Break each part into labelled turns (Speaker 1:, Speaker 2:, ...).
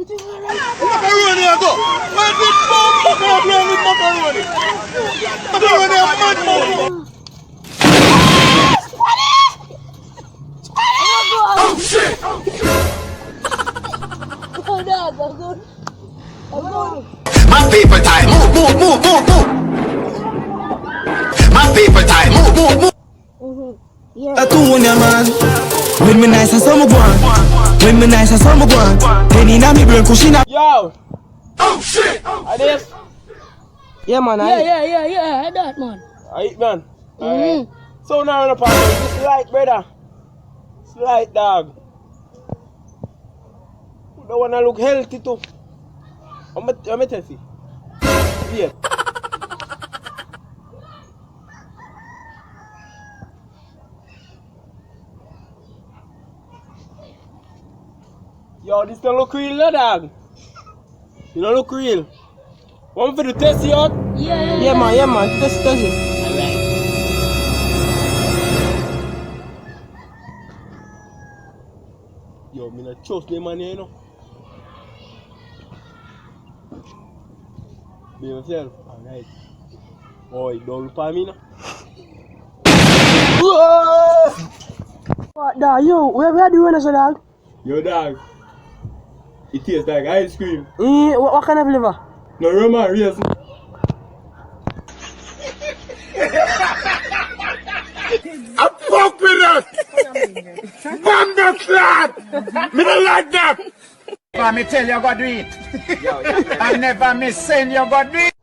Speaker 1: Macaroni I go. Why is it so fucking playing with macaroni? Macaroni and mad mouth.
Speaker 2: Oh shit!
Speaker 3: My people time, move. My people time, move.
Speaker 4: A tunia man. When me nice and some guan. When me nice and some guan. Penny na me brain kushina.
Speaker 1: Yo!
Speaker 3: Oh shit!
Speaker 1: Are this?
Speaker 4: Yeah man,
Speaker 2: Yeah, that man.
Speaker 1: Alright man. Alright. So now on the party, just light brother. Slight dog. You don't wanna look healthy too. I'm a testy. Yeah. Yo, this don't look real, no, dog. You don't look real. Want me for the test you out?
Speaker 4: Yeah man, test it.
Speaker 1: Yo, me not trust them man here, you know. Be yourself. Alright. Boy, don't look at me now.
Speaker 4: What dog, yo, where are you doing so dog?
Speaker 1: Yo, dog. It tastes like ice cream.
Speaker 4: What kind of flavor?
Speaker 1: No, Roman, real.
Speaker 3: I fuck with us! Bomb the clot! Me don't like that!
Speaker 5: Let me tell you, God do it. I never miss saying you God do it.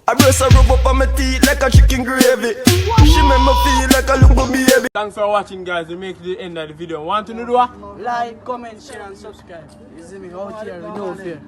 Speaker 4: I brace a rub up on my teeth like a chicken gravy. She make me feel like a little baby.
Speaker 1: Thanks for watching, guys. We make the end of the video. Want to know what?
Speaker 4: Like, comment, share and subscribe. You see me out here, we know fear.